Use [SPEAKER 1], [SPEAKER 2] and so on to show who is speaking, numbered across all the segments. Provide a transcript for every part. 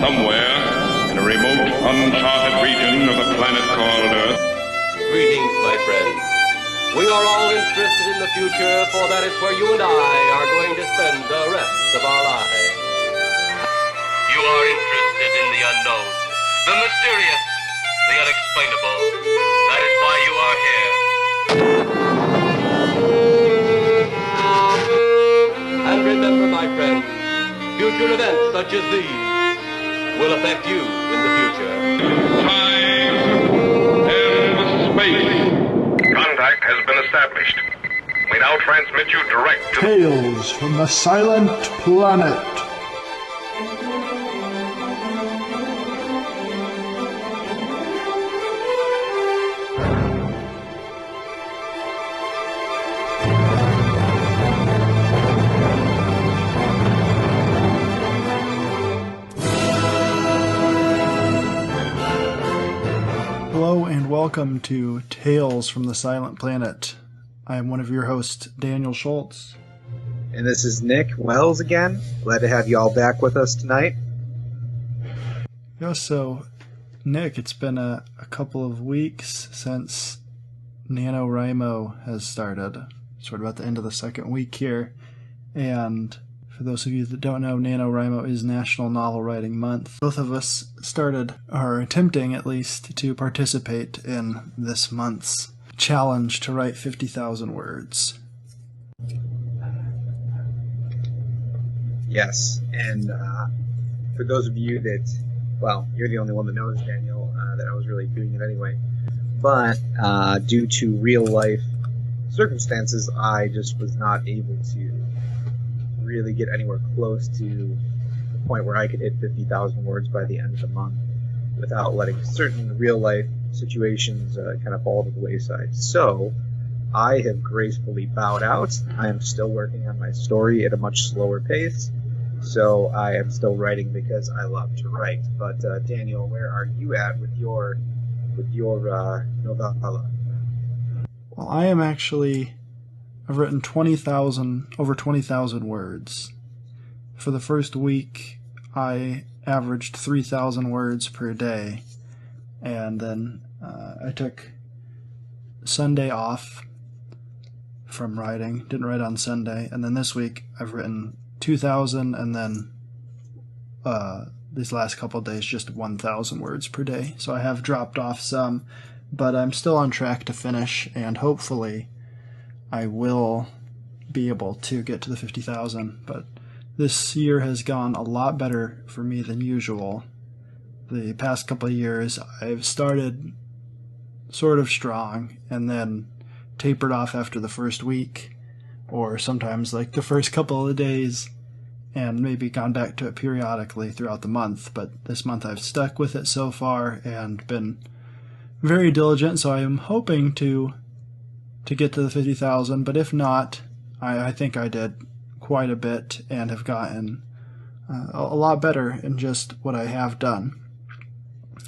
[SPEAKER 1] somewhere in a remote, uncharted region of the planet called Earth.
[SPEAKER 2] Greetings, my friend. We are all interested in the future, for that is where you and I are going to spend the rest of our lives. You are interested in the unknown, the mysterious, the unexplainable. That is why you are here. And remember, my friend, future events such as these will affect you in the future.
[SPEAKER 1] Time and space. Contact has been established. We now transmit you direct to
[SPEAKER 3] Tales from the Silent Planet. Hello and welcome to Tales from the Silent Planet. I am one of your hosts, Daniel Schultz.
[SPEAKER 4] And this is Nick Wells again. Glad to have you all back with us tonight.
[SPEAKER 3] Yeah, so, Nick, it's been a couple of weeks since NaNoWriMo has started. Sort of at the end of the second week here. And for those of you that don't know, NaNoWriMo is National Novel Writing Month. Both of us started, or attempting at least, to participate in this month's challenge to write 50,000 words.
[SPEAKER 4] Yes, and for those of you that, well, you're the only one that knows, Daniel, that I was really doing it anyway. But due to real life circumstances, I just was not able to really get anywhere close to the point where I could hit 50,000 words by the end of the month without letting certain real life situations kind of fall to the wayside. So I have gracefully bowed out. I am still working on my story at a much slower pace. So I am still writing because I love to write. But Daniel, where are you at with your novella?
[SPEAKER 3] Well, I am actually, I've written over 20,000 words. For the first week, I averaged 3,000 words per day. And then I took Sunday off from writing, didn't write on Sunday. And then this week, I've written 2,000, and then these last couple of days, just 1,000 words per day. So I have dropped off some, but I'm still on track to finish, and hopefully I will be able to get to the 50,000. But this year has gone a lot better for me than usual. The past couple of years, I've started sort of strong and then tapered off after the first week, or sometimes like the first couple of days, and maybe gone back to it periodically throughout the month. But this month I've stuck with it so far and been very diligent, so I am hoping to get to the 50,000, but if not, I think I did quite a bit and have gotten a lot better in just what I have done.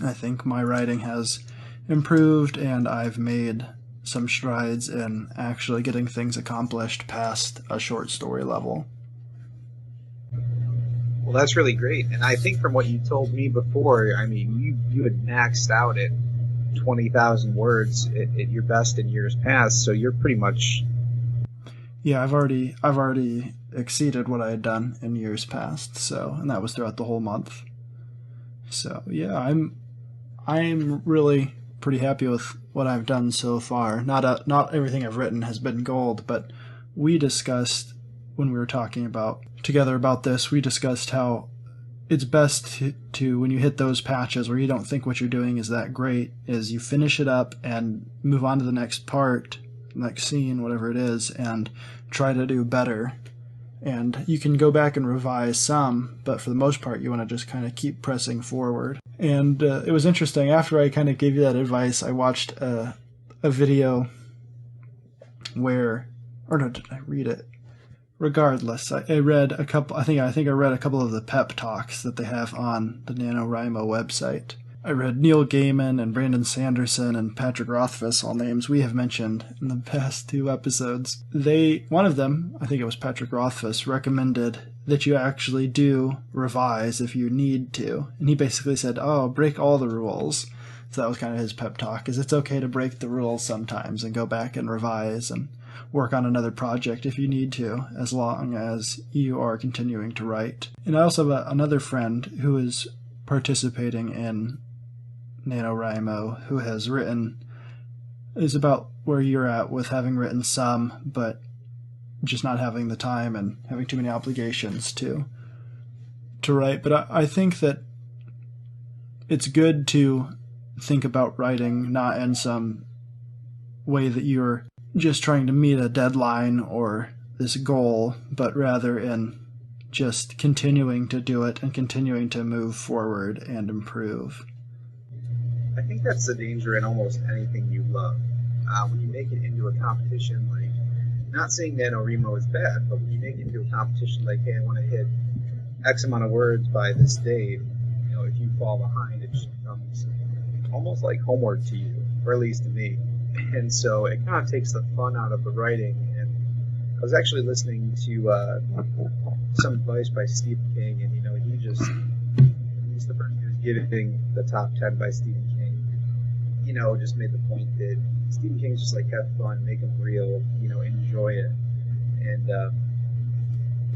[SPEAKER 3] I think my writing has improved, and I've made some strides in actually getting things accomplished past a short story level.
[SPEAKER 4] Well, that's really great. And I think from what you told me before, I mean, you had maxed out at 20,000 words at your best in years past, so you're pretty much...
[SPEAKER 3] Yeah, I've already exceeded what I had done in years past, so, and that was throughout the whole month. So, yeah, I'm really pretty happy with what I've done so far. Not everything I've written has been gold, but we discussed when we were talking together about this, we discussed how it's best to when you hit those patches where you don't think what you're doing is that great, is you finish it up and move on to the next part, next scene, whatever it is, and try to do better. And you can go back and revise some, but for the most part, you want to just kind of keep pressing forward. And it was interesting. After I kind of gave you that advice, I watched a video where, or no, did I read it? Regardless, I read a couple. I think I read a couple of the pep talks that they have on the NaNoWriMo website. I read Neil Gaiman and Brandon Sanderson and Patrick Rothfuss, all names we have mentioned in the past 2 episodes. One of them, I think it was Patrick Rothfuss, recommended that you actually do revise if you need to. And he basically said, oh, break all the rules. So that was kind of his pep talk, is it's okay to break the rules sometimes and go back and revise and work on another project if you need to, as long as you are continuing to write. And I also have another friend who is participating in NaNoWriMo who has written, is about where you're at with having written some, but just not having the time and having too many obligations to write. But I think that it's good to think about writing not in some way that you're just trying to meet a deadline or this goal, but rather in just continuing to do it and continuing to move forward and improve.
[SPEAKER 4] I think that's the danger in almost anything you love. When you make it into a competition, like, not saying NaNoWriMo is bad, but when you make it into a competition like, hey, I want to hit X amount of words by this date, you know, if you fall behind, it just becomes almost like homework to you, or at least to me. And so it kind of takes the fun out of the writing. And I was actually listening to some advice by Stephen King, and, you know, he's the person who's giving the top 10 by Stephen King, you know, just made the point that Stephen King's just like, have fun, make them real, you know, enjoy it. And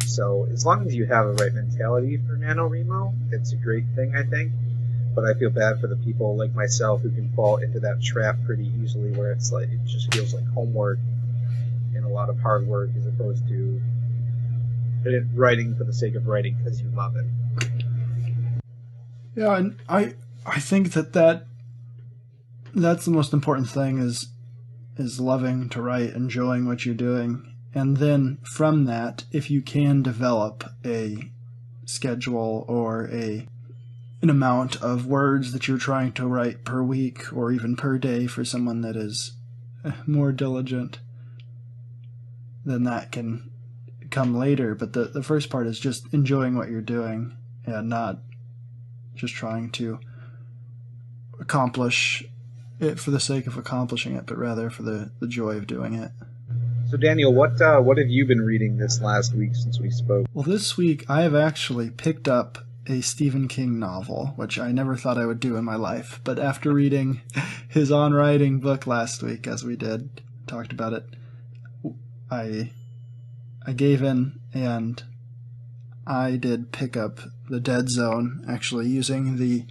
[SPEAKER 4] so as long as you have the right mentality for NaNoWriMo, it's a great thing, I think. But I feel bad for the people like myself who can fall into that trap pretty easily, where it's like, it just feels like homework and a lot of hard work, as opposed to writing for the sake of writing because you love it.
[SPEAKER 3] Yeah, and I think that's the most important thing, is loving to write, enjoying what you're doing. And then from that, if you can develop a schedule or an amount of words that you're trying to write per week or even per day for someone that is more diligent, then that can come later. But the first part is just enjoying what you're doing and not just trying to accomplish it for the sake of accomplishing it, but rather for the joy of doing it.
[SPEAKER 4] So Daniel, what have you been reading this last week since we spoke?
[SPEAKER 3] Well, this week I have actually picked up a Stephen King novel, which I never thought I would do in my life. But after reading his On Writing book last week, as we talked about it, I gave in, and I did pick up The Dead Zone, actually using the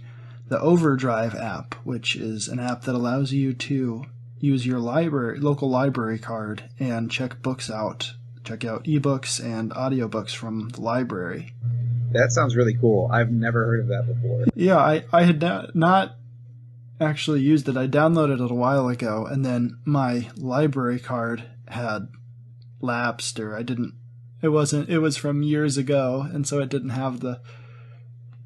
[SPEAKER 3] Overdrive app, which is an app that allows you to use your local library card and check out ebooks and audiobooks from the library.
[SPEAKER 4] That sounds really cool. I've never heard of that before.
[SPEAKER 3] Yeah, I had not actually used it. I downloaded it a while ago, and then my library card had lapsed, or it was from years ago, and so it didn't have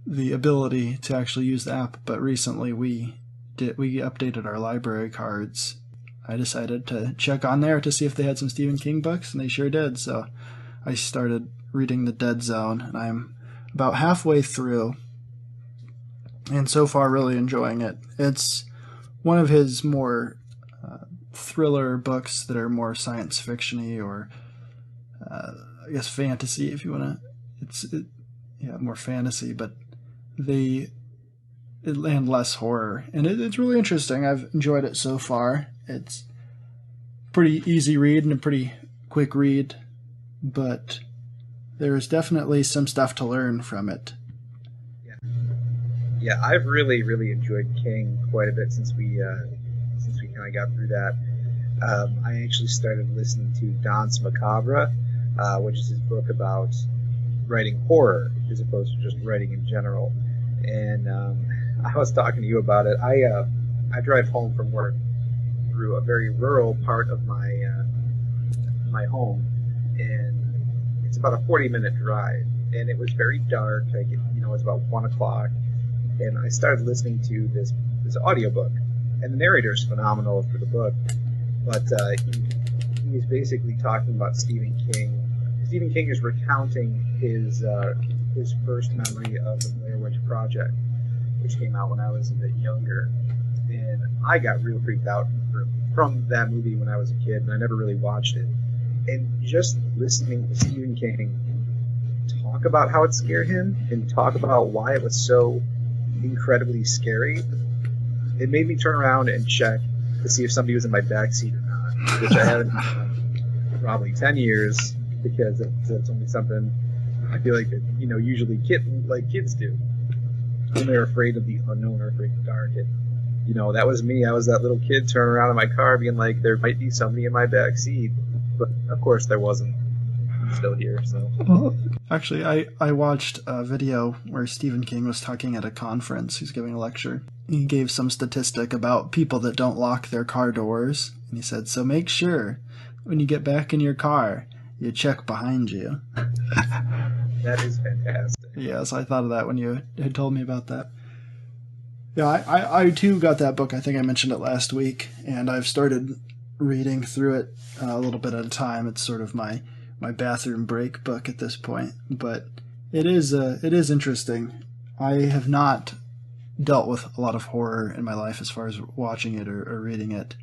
[SPEAKER 3] the ability to actually use the app. But recently we updated our library cards. I decided to check on there to see if they had some Stephen King books, and they sure did. So I started reading The Dead Zone, and I'm about halfway through, and so far really enjoying it. It's one of his more thriller books that are more science fiction-y, or I guess fantasy, if you want to. More fantasy, but and less horror, and it's really interesting. I've enjoyed it so far. It's pretty easy read and a pretty quick read, but there's definitely some stuff to learn from it.
[SPEAKER 4] Yeah, I've really, really enjoyed King quite a bit since we kind of got through that. I actually started listening to Danse Macabre, which is his book about writing horror as opposed to just writing in general. And I was talking to you about it. I drive home from work through a very rural part of my home, and it's about a 40-minute drive. And it was very dark. It was about 1 o'clock, and I started listening to this audiobook. And the narrator is phenomenal for the book, but he's basically talking about Stephen King. Stephen King is recounting his first memory of the Blair Witch Project, which came out when I was a bit younger. And I got real freaked out from that movie when I was a kid, and I never really watched it. And just listening to Stephen King talk about how it scared him and talk about why it was so incredibly scary, it made me turn around and check to see if somebody was in my backseat or not, which I haven't done in probably 10 years, because it's only something I feel like that, usually kids do when they're afraid of the unknown or afraid of the dark. And, that was me. I was that little kid turning around in my car being like, there might be somebody in my backseat, but of course there wasn't. I'm still here, so.
[SPEAKER 3] Actually, I watched a video where Stephen King was talking at a conference. He's giving a lecture. He gave some statistic about people that don't lock their car doors. And he said, so make sure when you get back in your car, you check behind you.
[SPEAKER 4] That is fantastic.
[SPEAKER 3] Yes, I thought of that when you had told me about that. Yeah, I too got that book. I think I mentioned it last week, and I've started reading through it a little bit at a time. It's sort of my bathroom break book at this point, but it is interesting. I have not dealt with a lot of horror in my life as far as watching it or reading it.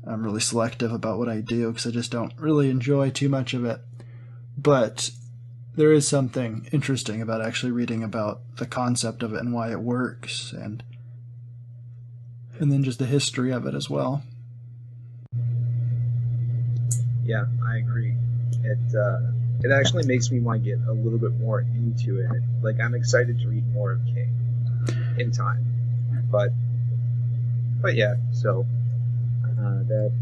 [SPEAKER 3] I'm really selective about what I do because I just don't really enjoy too much of it. But there is something interesting about actually reading about the concept of it and why it works, and then just the history of it as well.
[SPEAKER 4] Yeah, I agree. It actually makes me want to get a little bit more into it. Like, I'm excited to read more of King in time. But yeah, so that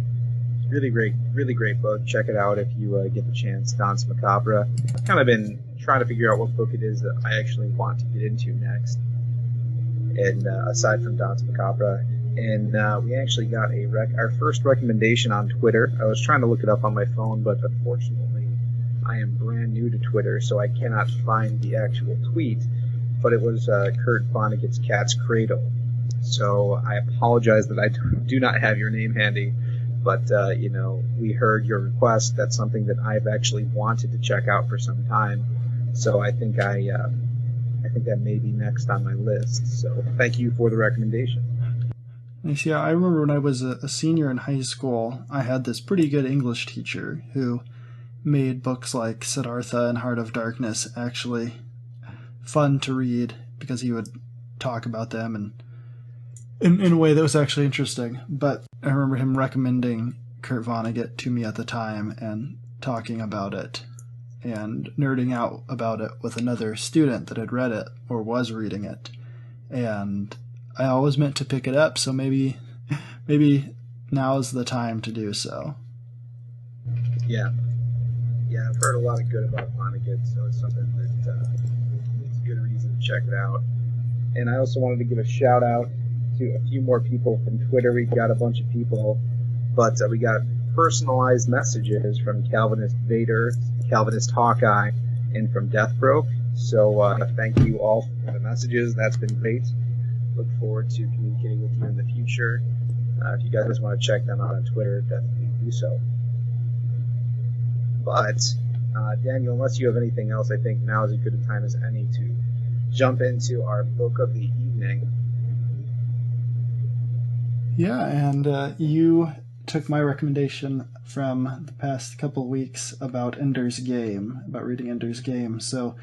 [SPEAKER 4] really great book. Check it out if you get the chance. Danse Macabre. I've kind of been trying to figure out what book it is that I actually want to get into next, and aside from Danse Macabre. And we actually got our first recommendation on Twitter. I was trying to look it up on my phone, but unfortunately I am brand new to Twitter, so I cannot find the actual tweet. But it was Kurt Vonnegut's Cat's Cradle. So I apologize that I do not have your name handy, but we heard your request. That's something that I've actually wanted to check out for some time. So I think I think that may be next on my list. So thank you for the recommendation.
[SPEAKER 3] Nice. Yeah, I remember when I was a senior in high school, I had this pretty good English teacher who made books like Siddhartha and Heart of Darkness actually fun to read because he would talk about them and in a way that was actually interesting. But I remember him recommending Kurt Vonnegut to me at the time and talking about it and nerding out about it with another student that had read it or was reading it. And I always meant to pick it up, so maybe now is the time to do so.
[SPEAKER 4] Yeah, I've heard a lot of good about Vonnegut, so it's something that it's a good reason to check it out. And I also wanted to give a shout out to a few more people from Twitter. We got a bunch of people, but we got personalized messages from Calvinist Vader, Calvinist Hawkeye, and from Deathbroke. So thank you all for the messages. That's been great. Look forward to communicating with you in the future. If you guys want to check them out on Twitter, definitely do so. But, Daniel, unless you have anything else, I think now is as good a time as any to jump into our book of the evening.
[SPEAKER 3] Yeah, and you took my recommendation from the past couple weeks about Ender's Game, about reading Ender's Game. So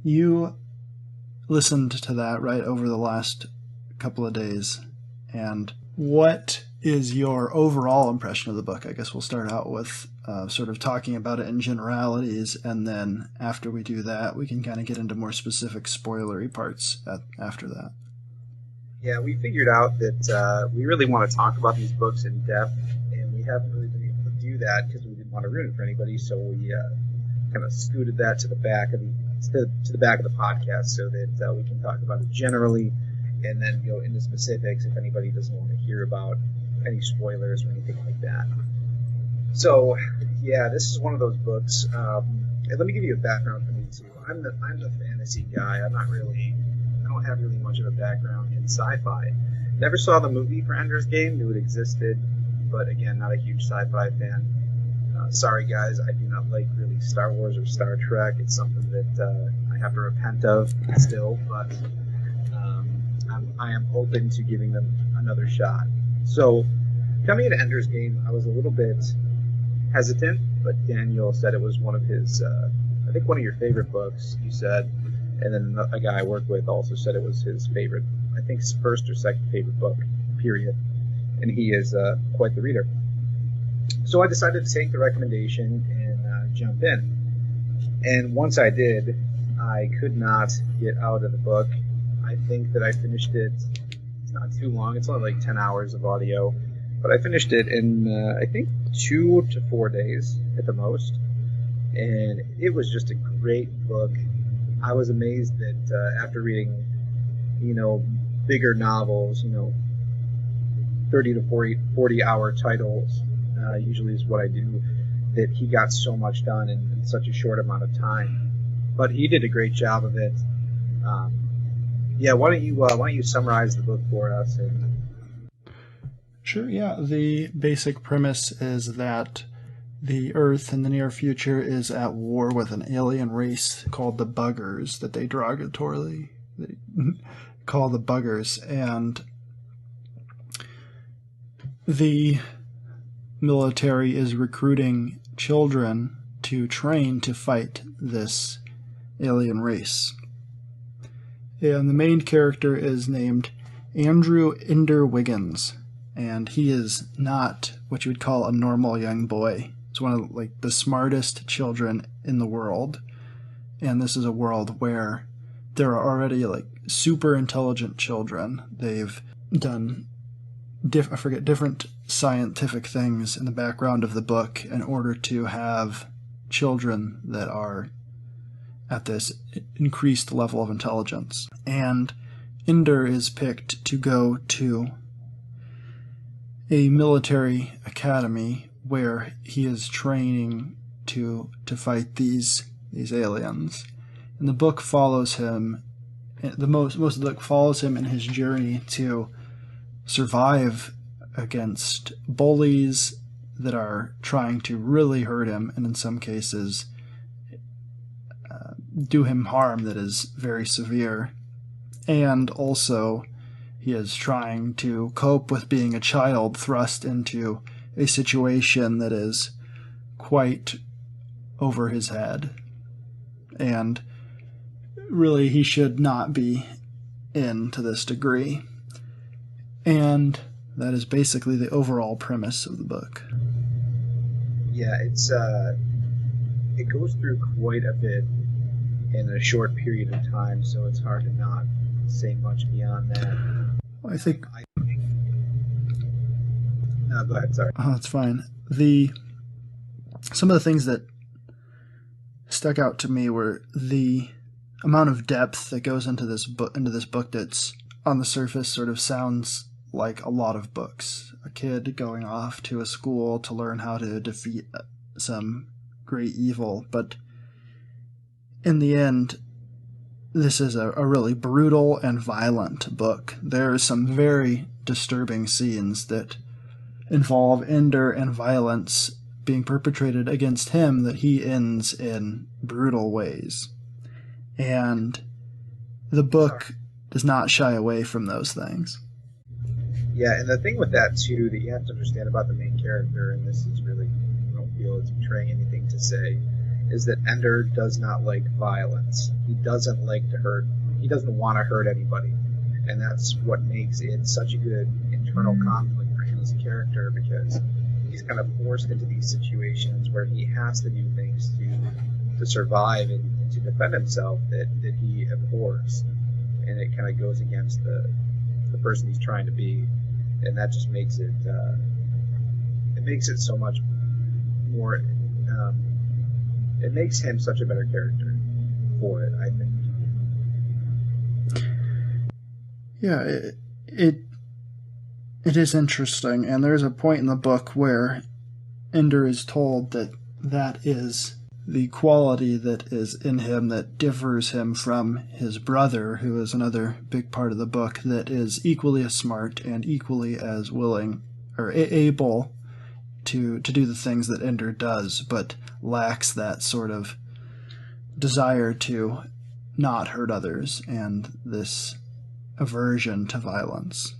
[SPEAKER 3] you listened to that right over the last couple of days. And what is your overall impression of the book? I guess we'll start out with sort of talking about it in generalities, and then after we do that, we can kind of get into more specific spoilery parts after that.
[SPEAKER 4] Yeah, we figured out that we really want to talk about these books in depth, and we haven't really been able to do that because we didn't want to ruin it for anybody. So we kind of scooted that to the back of the back of the podcast, so that we can talk about it generally, and then go into specifics if anybody doesn't want to hear about any spoilers or anything like that. So, yeah, this is one of those books. And let me give you a background for me too. I'm the fantasy guy. I don't have really much of a background in sci-fi. Never saw the movie for Ender's Game. Knew it existed, but again, not a huge sci-fi fan. Sorry guys, I do not like really Star Wars or Star Trek. It's something that I have to repent of still, but I am open to giving them another shot. So, coming into Ender's Game, I was a little bit hesitant, but Daniel said it was one of his, I think think one of your favorite books, you said, and then a guy I work with also said it was his favorite, I think his first or second favorite book, period. And he is quite the reader. So I decided to take the recommendation and jump in. And once I did, I could not get out of the book. I think that I finished it, it's not too long, it's only like 10 hours of audio, but I finished it in, I think, 2 to 4 days at the most. And it was just a great book. I was amazed that after reading, bigger novels, 30 to 40 hour titles, usually is what I do, that he got so much done in such a short amount of time. But he did a great job of it. Why don't you summarize the book for us?
[SPEAKER 3] Sure, yeah. The basic premise is that the Earth in the near future is at war with an alien race called the Buggers, that they derogatorily call the Buggers, and the military is recruiting children to train to fight this alien race. And the main character is named Andrew Ender Wiggins, and he is not what you would call a normal young boy. He's one of the smartest children in the world, and this is a world where there are already super intelligent children. They've done different scientific things in the background of the book in order to have children that are at this increased level of intelligence. And Ender is picked to go to a military academy where he is training to fight these aliens. And the book follows him. Most of the book follows him in his journey to survive against bullies that are trying to really hurt him, and in some cases do him harm that is very severe. And also he is trying to cope with being a child thrust into a situation that is quite over his head, and really he should not be in to this degree. And that is basically the overall premise of the book.
[SPEAKER 4] Yeah, it goes through quite a bit in a short period of time, so it's hard to not say much beyond that.
[SPEAKER 3] I think...
[SPEAKER 4] No, go ahead, sorry.
[SPEAKER 3] Oh, that's fine. Some of the things that stuck out to me were the amount of depth that goes into this book that's on the surface sort of sounds like a lot of books. A kid going off to a school to learn how to defeat some great evil, but in the end, this is a really brutal and violent book. There are some very disturbing scenes that involve Ender and violence being perpetrated against him that he ends in brutal ways. And the book does not shy away from those things.
[SPEAKER 4] Yeah, and the thing with that, too, that you have to understand about the main character, and this is really, I don't feel it's betraying anything to say, is that Ender does not like violence. He doesn't like to hurt. He doesn't want to hurt anybody. And that's what makes it such a good internal conflict for him as a character, because he's kind of forced into these situations where he has to do things to survive and to defend himself that he abhors. And it kind of goes against the person he's trying to be. And that just makes it so much more, it makes him such a better character for it, I think.
[SPEAKER 3] Yeah, it is interesting, and there's a point in the book where Ender is told that is the quality that is in him that differs him from his brother, who is another big part of the book, that is equally as smart and equally as willing or able to do the things that Ender does, but lacks that sort of desire to not hurt others and this aversion to violence.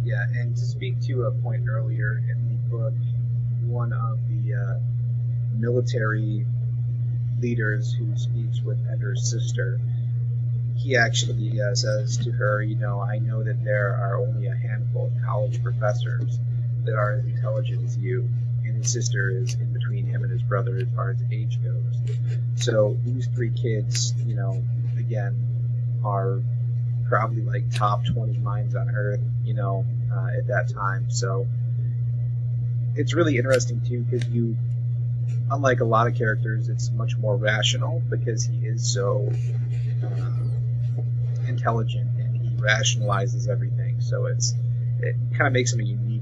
[SPEAKER 4] Yeah, and to speak to a point earlier in the book, one of the military leaders who speaks with Ender's sister, he actually says to her, I know that there are only a handful of college professors that are as intelligent as you, and his sister is in between him and his brother as far as age goes. So these three kids, again, are probably like top 20 minds on Earth, at that time. So it's really interesting too, because unlike a lot of characters, it's much more rational because he is so intelligent and he rationalizes everything. So it kind of makes him a unique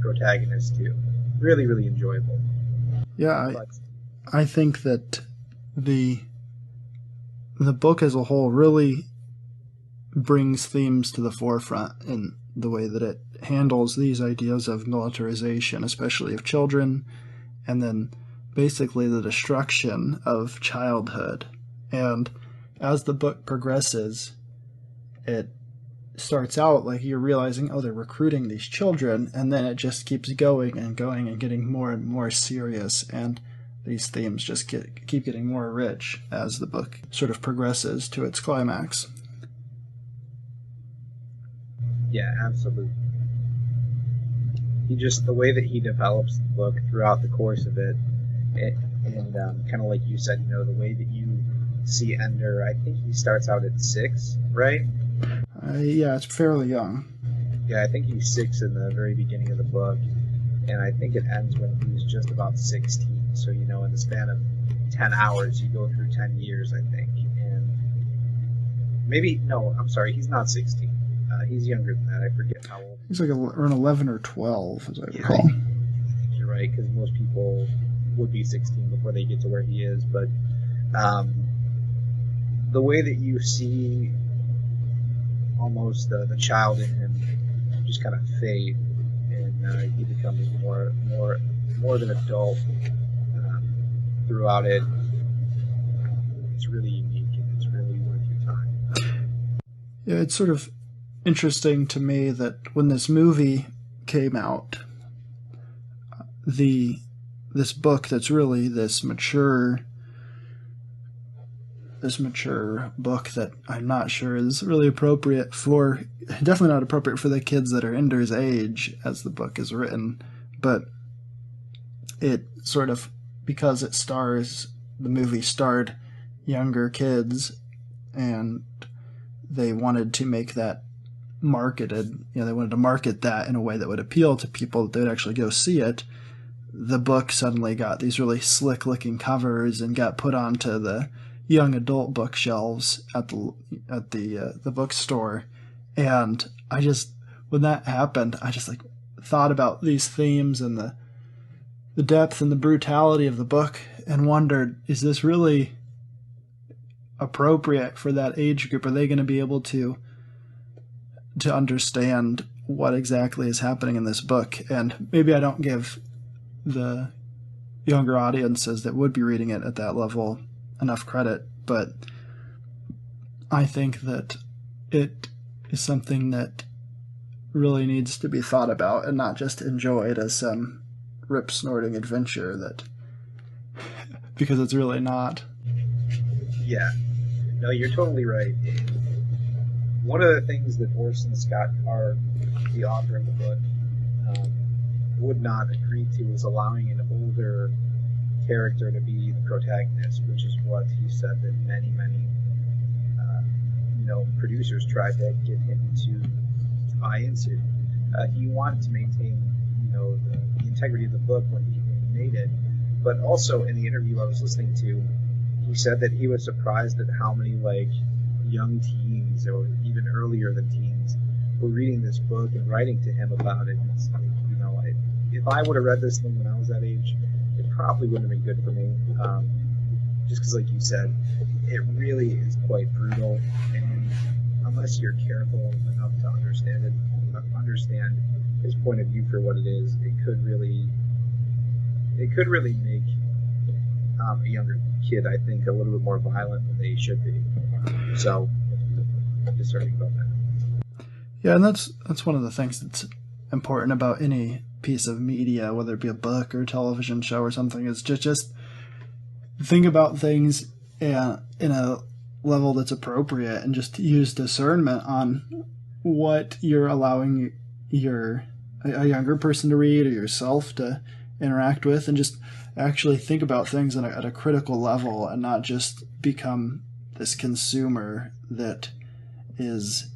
[SPEAKER 4] protagonist too. Really, really enjoyable.
[SPEAKER 3] Yeah, I think that the book as a whole really brings themes to the forefront in the way that it handles these ideas of militarization, especially of children, and then basically the destruction of childhood. And as the book progresses, it starts out like you're realizing, oh, they're recruiting these children, and then it just keeps going and going and getting more and more serious, and these themes just keep getting more rich as the book sort of progresses to its climax.
[SPEAKER 4] Yeah, absolutely. The way that he develops the book throughout the course of it, and kind of like you said, the way that you see Ender, I think he starts out at 6, right?
[SPEAKER 3] Yeah, it's fairly young.
[SPEAKER 4] Yeah, I think he's 6 in the very beginning of the book, and I think it ends when he's just about 16. So, in the span of 10 hours, you go through 10 years, I think. And I'm sorry, he's not 16. He's younger than that. I forget how old.
[SPEAKER 3] He's like around 11 or 12, as I recall.
[SPEAKER 4] I think you're right, because most people would be 16 before they get to where he is. But the way that you see almost the child in him just kind of fade, and he becomes more of an adult throughout it. It's really unique, and it's really worth your time.
[SPEAKER 3] Yeah, it's sort of interesting to me that when this movie came out, this book that's really this mature book that I'm not sure is really definitely not appropriate for the kids that are Ender's age as the book is written, but it sort of, because the movie starred younger kids, and they wanted to make that marketed, they wanted to market that in a way that would appeal to people that would actually go see it. The book suddenly got these really slick looking covers and got put onto the young adult bookshelves at the bookstore. And when that happened, I just thought about these themes and the depth and the brutality of the book, and wondered, is this really appropriate for that age group? Are they going to be able to understand what exactly is happening in this book? And maybe I don't give the younger audiences that would be reading it at that level enough credit, but I think that it is something that really needs to be thought about and not just enjoyed as some rip-snorting adventure because it's really not.
[SPEAKER 4] Yeah. No, you're totally right. One of the things that Orson Scott Card, the author of the book, would not agree to was allowing an older character to be the protagonist, which is what he said that many producers tried to get him to buy into. He wanted to maintain the integrity of the book when he made it, but also in the interview I was listening to, he said that he was surprised at how many young teens or even earlier than teens were reading this book and writing to him about it. It's if I would have read this thing when I was that age, it probably wouldn't have been good for me. Just because, like you said, it really is quite brutal, and unless you're careful enough to understand his point of view for what it is, it could really make a younger kid, I think, a little bit more violent than they should be. So, discerning about that.
[SPEAKER 3] Yeah, and that's one of the things that's important about any piece of media, whether it be a book or a television show or something, is just think about things in a level that's appropriate, and just use discernment on what you're allowing a younger person to read or yourself to interact with, and just actually think about things at a critical level, and not just become this consumer that is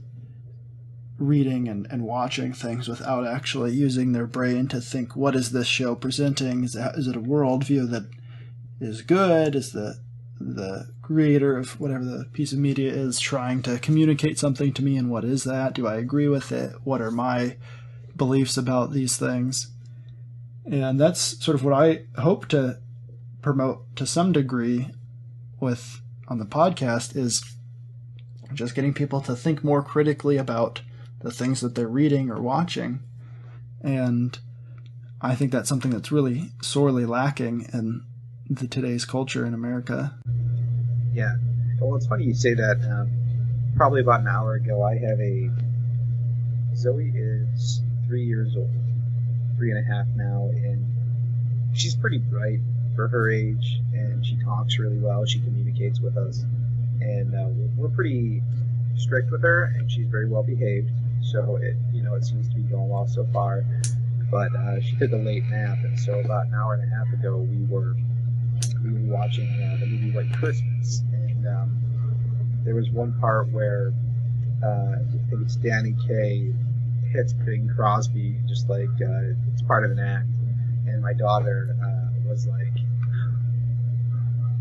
[SPEAKER 3] reading and watching things without actually using their brain to think, what is this show presenting? Is it a worldview that is good? Is the creator of whatever the piece of media is trying to communicate something to me, and what is that? Do I agree with it? What are my beliefs about these things? And that's sort of what I hope to promote to some degree with on the podcast, is just getting people to think more critically about the things that they're reading or watching. And I think that's something that's really sorely lacking in today's culture in America.
[SPEAKER 4] Yeah. Well, it's funny you say that. Probably about an hour ago, I have Zoe is 3 years old, 3.5 now, and she's pretty bright for her age, and she talks really well. She communicates with us, and we're pretty strict with her, and she's very well behaved. So it seems to be going well so far. But she took a late nap, and so about an hour and a half ago, we were watching the movie White Christmas, and there was one part where I think it's Danny Kaye hits Bing Crosby, just like it's part of an act, and my daughter was like,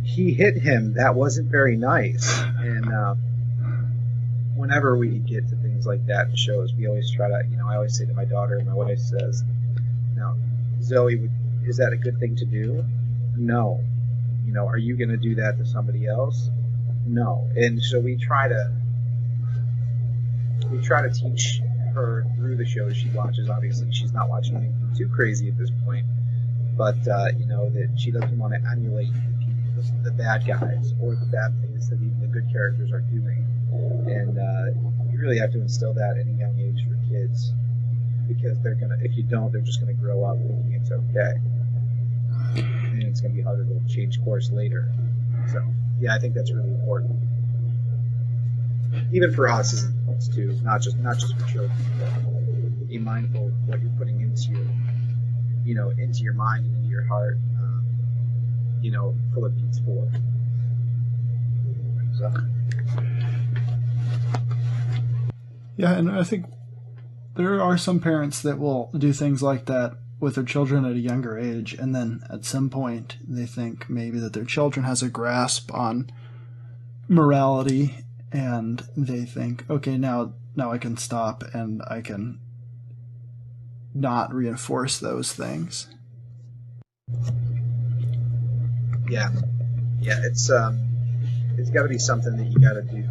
[SPEAKER 4] he hit him, that wasn't very nice. And whenever we get to things like that in shows, we always try to, I always say to my daughter, and my wife says, now, Zoe, is that a good thing to do? No. Are you going to do that to somebody else? No. And so we try to teach her through the shows she watches. Obviously, she's not watching anything too crazy at this point, but that she doesn't want to emulate the bad guys or the bad things that even the good characters are doing. And you really have to instill that at a young age for kids, because if you don't, they're just gonna grow up thinking it's okay, and it's gonna be harder to change course later. So yeah, I think that's really important, even for us as adults too, not just for children. But be mindful of what you're putting into your mind and into your heart. Philippians 4. So.
[SPEAKER 3] Yeah, and I think there are some parents that will do things like that with their children at a younger age, and then at some point they think maybe that their children has a grasp on morality, and they think, okay, now I can stop and I can not reinforce those things.
[SPEAKER 4] Yeah, it's got to be something that you got to do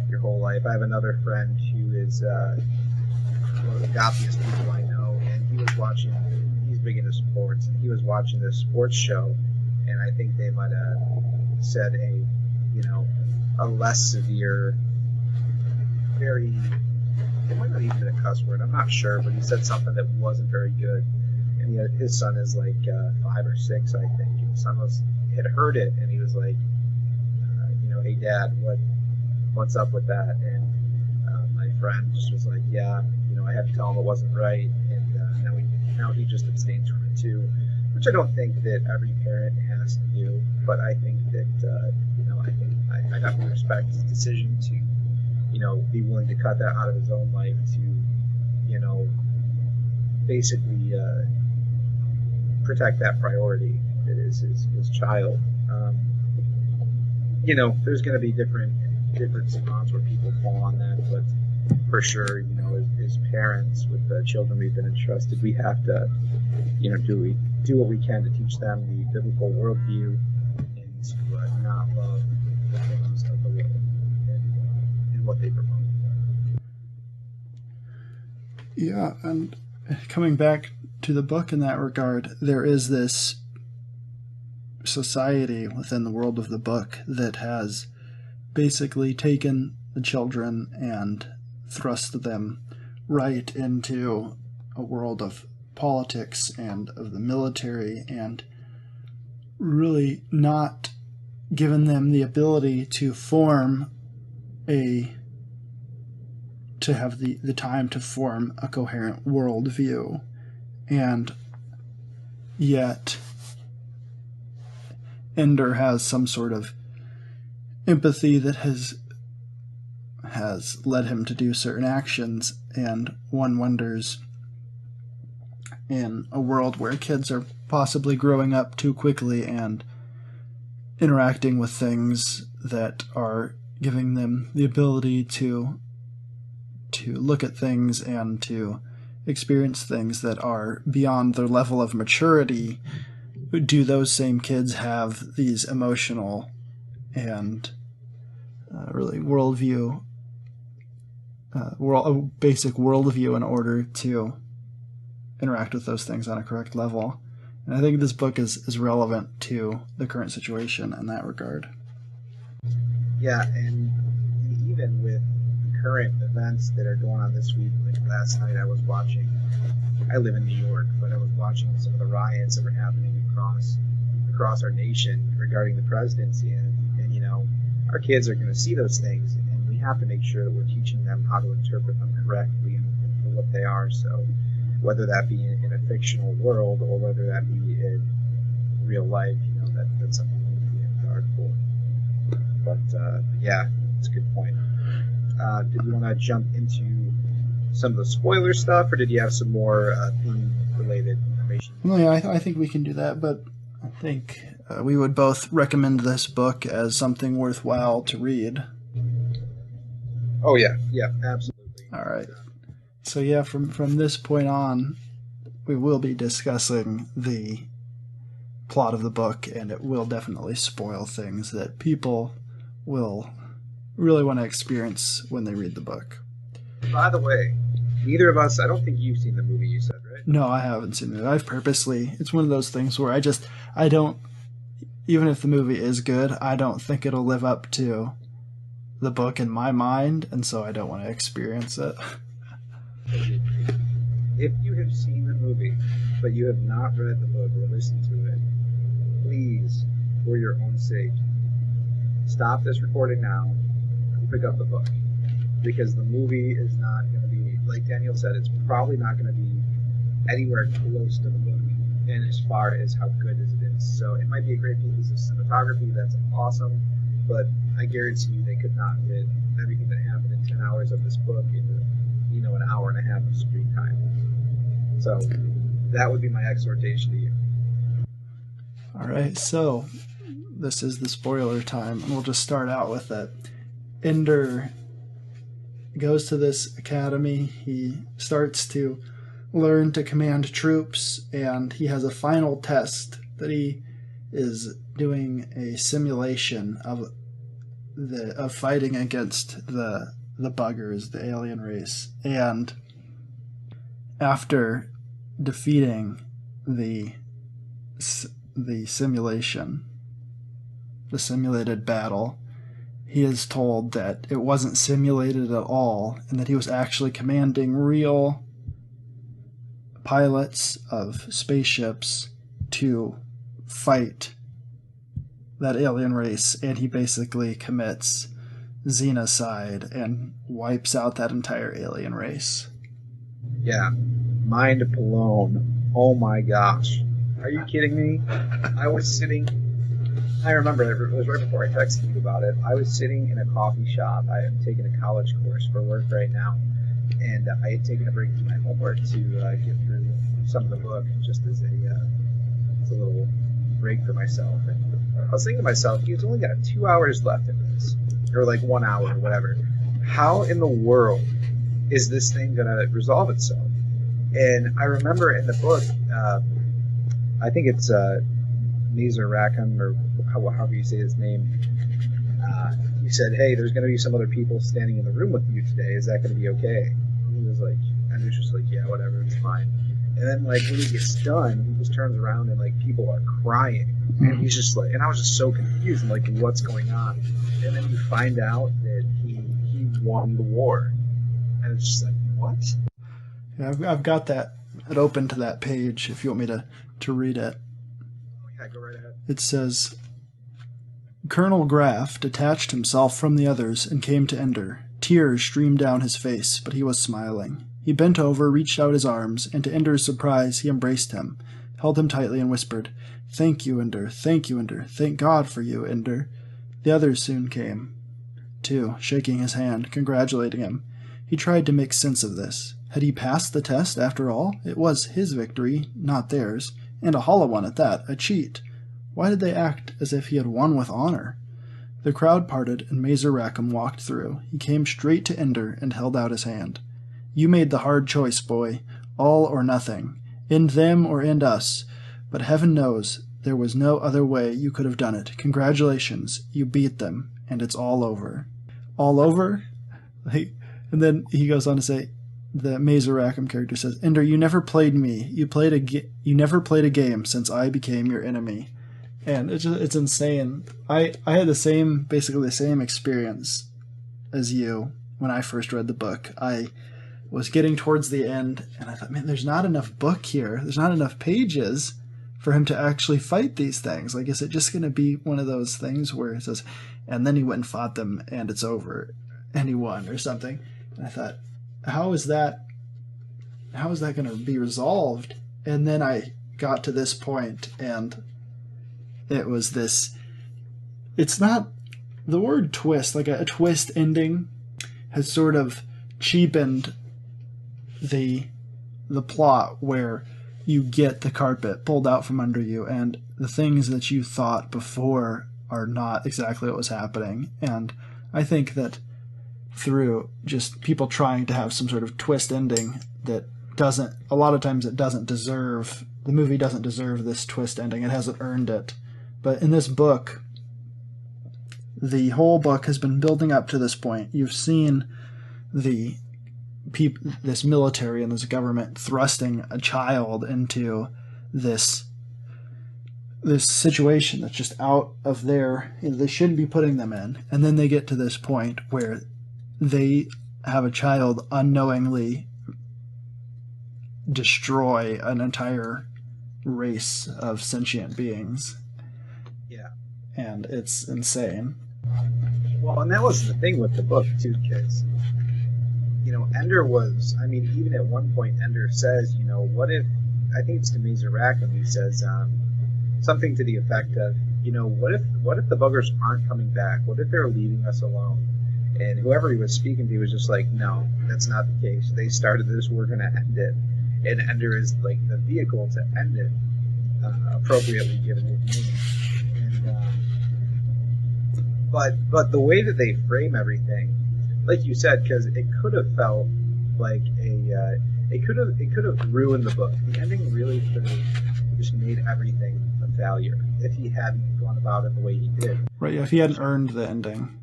[SPEAKER 4] your whole life. I have another friend who is one of the goppiest people I know, and he's big into sports, and he was watching this sports show, and I think they might have said a less severe, it might not even been a cuss word, I'm not sure, but he said something that wasn't very good. And his son is like 5 or 6, I think. And his son had heard it, and he was like, hey Dad, what's up with that? And my friend just was like, yeah, I had to tell him it wasn't right, and now he just abstains from it too, which I don't think that every parent has to do, but I think that I definitely respect his decision to be willing to cut that out of his own life to basically protect that priority that is his child. There's going to be different spots where people fall on that, but for sure, as parents with the children we've been entrusted, we have to, do what we can to teach them the biblical worldview, and to not love the things of the world and what they promote.
[SPEAKER 3] Yeah, and coming back to the book in that regard, there is this society within the world of the book that has basically taken the children and thrust them right into a world of politics and of the military, and really not given them the ability to have the time to form a coherent worldview, and yet Ender has some sort of empathy that has led him to do certain actions, and one wonders, in a world where kids are possibly growing up too quickly and interacting with things that are giving them the ability to look at things and to experience things that are beyond their level of maturity, do those same kids have these emotional and really basic worldview in order to interact with those things on a correct level? And I think this book is relevant to the current situation in that regard.
[SPEAKER 4] Yeah, and even with current events that are going on this week, like last night I live in New York, but I was watching some of the riots that were happening across our nation regarding the presidency, and you know, our kids are going to see those things, and we have to make sure that we're teaching them how to interpret them correctly and for what they are. So whether that be in a fictional world or whether that be in real life, you know, that's something we need to be on guard for. But yeah, it's a good point. Did you want to jump into some of the spoiler stuff, or did you have some more theme-related information?
[SPEAKER 3] Well, yeah, I think we can do that, but I think we would both recommend this book as something worthwhile to read.
[SPEAKER 4] Oh, yeah, absolutely.
[SPEAKER 3] All right. So, yeah, from this point on, we will be discussing the plot of the book, and it will definitely spoil things that people will really want to experience when they read the book.
[SPEAKER 4] By the way, neither of us, I don't think you've seen the movie, you said, right?
[SPEAKER 3] No, I haven't seen it. It's one of those things where I don't, even if the movie is good, I don't think it'll live up to the book in my mind, and so I don't want to experience it.
[SPEAKER 4] If you have seen the movie, but you have not read the book or listened to it, please, for your own sake, stop this recording now and pick up the book. Because the movie is not going to be, like Daniel said, it's probably not going to be anywhere close to the book, and as far as how good as it is. So it might be a great piece of cinematography, that's awesome, but I guarantee you they could not fit everything that happened in 10 hours of this book into, you know, an hour and a half of screen time. So that would be my exhortation to you.
[SPEAKER 3] All right, so this is the spoiler time, and we'll just start out with that. Ender goes to this academy. He starts to learn to command troops, and he has a final test that he is doing a simulation of fighting against the buggers, the alien race. And after defeating the simulation, the simulated battle, he is told that it wasn't simulated at all, and that he was actually commanding real pilots of spaceships to fight that alien race, and he basically commits xenocide and wipes out that entire alien race.
[SPEAKER 4] Yeah, mind blown. Oh my gosh. Are you kidding me? I remember, it was right before I texted you about it. I was sitting in a coffee shop. I am taking a college course for work right now, and I had taken a break from my homework to get through some of the book, just as a little break for myself. And I was thinking to myself, he's only got 2 hours left in this, or like 1 hour or whatever. How in the world is this thing going to resolve itself? And I remember in the book, I think it's Nazar Rackham, or however you say his name, he said, hey, there's going to be some other people standing in the room with you today. Is that going to be okay? And he was like, and he was just like, yeah, whatever, it's fine. And then, like, when he gets done, he just turns around and, like, people are crying. And he's just like, and I was just so confused, and like, what's going on? And then you find out that he won the war. And it's just like, what?
[SPEAKER 3] Yeah, I've got that open to that page if you want me to read it.
[SPEAKER 4] Yeah, go right ahead.
[SPEAKER 3] It says, Colonel Graff detached himself from the others and came to Ender. Tears streamed down his face, but he was smiling. He bent over, reached out his arms, and to Ender's surprise he embraced him, held him tightly, and whispered, "Thank you, Ender. Thank you, Ender. Thank God for you, Ender." The others soon came, too, shaking his hand, congratulating him. He tried to make sense of this. Had he passed the test, after all? It was his victory, not theirs, and a hollow one at that, a cheat. Why did they act as if he had won with honor? The crowd parted, and Mazer Rackham walked through. He came straight to Ender and held out his hand. "You made the hard choice, boy. All or nothing. End them or end us. But heaven knows there was no other way you could have done it. Congratulations. You beat them, and it's all over." All over? And then he goes on to say, the Mazer Rackham character says, "Ender, you never played me. You never played a game since I became your enemy." And it's insane. I had basically the same experience as you when I first read the book. I was getting towards the end, and I thought, man, there's not enough book here. There's not enough pages for him to actually fight these things. Like, is it just going to be one of those things where it says, and then he went and fought them, and it's over, and he won, or something? And I thought, how is that going to be resolved? And then I got to this point, and it was this. It's not the word twist, like a twist ending has sort of cheapened the plot where you get the carpet pulled out from under you and the things that you thought before are not exactly what was happening. And I think that through just people trying to have some sort of twist ending that doesn't, a lot of times it doesn't deserve, the movie doesn't deserve this twist ending. It hasn't earned it. But in this book, the whole book has been building up to this point. You've seen this military and this government thrusting a child into this situation that's just out of they shouldn't be putting them in. And then they get to this point where they have a child unknowingly destroy an entire race of sentient beings.
[SPEAKER 4] Yeah.
[SPEAKER 3] And it's insane.
[SPEAKER 4] Well, and that was the thing with the book, too, because, Ender was, even at one point, Ender says, what if, I think it's to Mazer Rackham, he says something to the effect of, what if the buggers aren't coming back? What if they're leaving us alone? And whoever he was speaking to was just like, no, that's not the case. They started this, we're going to end it. And Ender is like the vehicle to end it, appropriately given his name. And, but the way that they frame everything, like you said, because it could have felt like it could have ruined the book. The ending really could have just made everything a failure if he hadn't gone about it the way he did.
[SPEAKER 3] Right, yeah, if he hadn't earned the ending.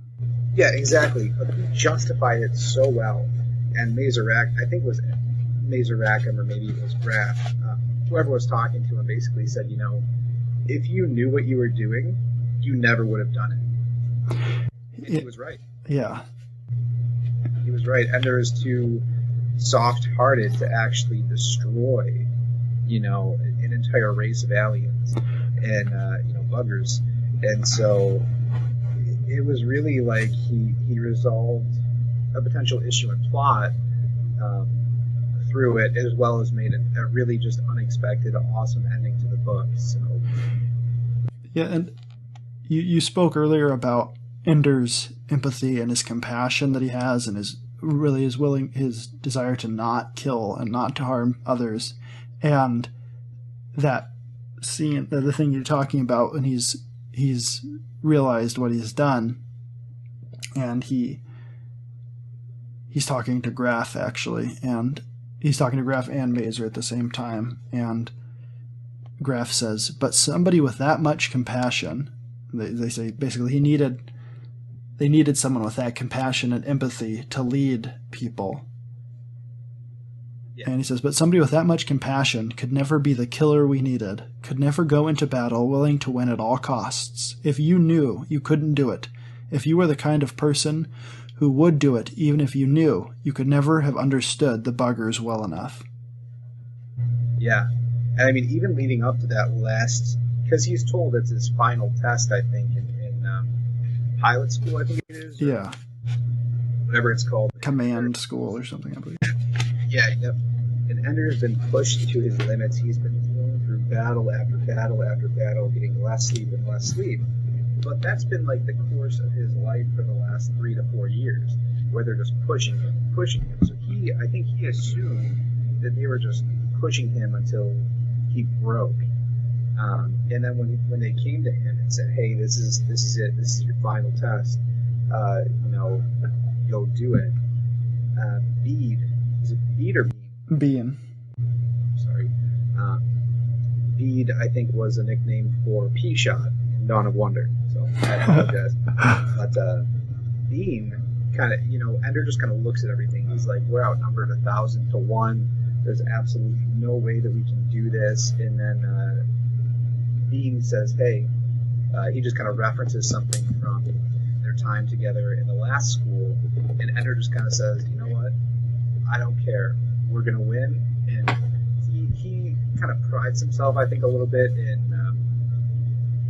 [SPEAKER 4] Yeah, exactly. But he justified it so well. And Mazer Rackham, I think it was Mazer Rackham, or maybe it was Graff, whoever was talking to him basically said, if you knew what you were doing, you never would have done it. And he was right.
[SPEAKER 3] Yeah.
[SPEAKER 4] He was right. Ender is too soft-hearted to actually destroy, an entire race of aliens and, buggers. And so it was really like he resolved a potential issue and plot through it, as well as made a really just unexpected, awesome ending to the book. So,
[SPEAKER 3] yeah, and you spoke earlier about Ender's empathy and his compassion that he has, and his desire to not kill and not to harm others, and that scene, the thing you're talking about, when he's realized what he's done, and he's talking to Graff actually, and he's talking to Graff and Mazer at the same time, and Graff says, "But somebody with that much compassion," they say basically they needed someone with that compassion and empathy to lead people. Yeah. And he says, "But somebody with that much compassion could never be the killer we needed, could never go into battle willing to win at all costs. If you knew you couldn't do it, if you were the kind of person who would do it even if you knew, you could never have understood the buggers well enough."
[SPEAKER 4] Yeah. And even leading up to that last, because he's told it's his final test, I think, in pilot school, I think it is.
[SPEAKER 3] Yeah.
[SPEAKER 4] Whatever it's called.
[SPEAKER 3] Command school or something, I believe.
[SPEAKER 4] Yeah, yep. And Ender has been pushed to his limits. He's been thrown through battle after battle after battle, getting less sleep and less sleep. But that's been like the course of his life for the last 3 to 4 years, where they're just pushing him. So I think he assumed that they were just pushing him until he broke. And then when they came to him and said, "Hey, this is it. This is your final test. Go do it." Bede, is it Bede or Bean?
[SPEAKER 3] Bean.
[SPEAKER 4] Sorry. Bede, I think, was a nickname for P-Shot in Dawn of Wonder. So I apologize. But Bean kind of, Ender just kind of looks at everything. He's like, "We're outnumbered 1,000 to 1. There's absolutely no way that we can do this." And then Bean says, "Hey," he just kind of references something from their time together in the last school, and Ender just kind of says, "You know what? I don't care. We're gonna win." And he kind of prides himself, I think, a little bit in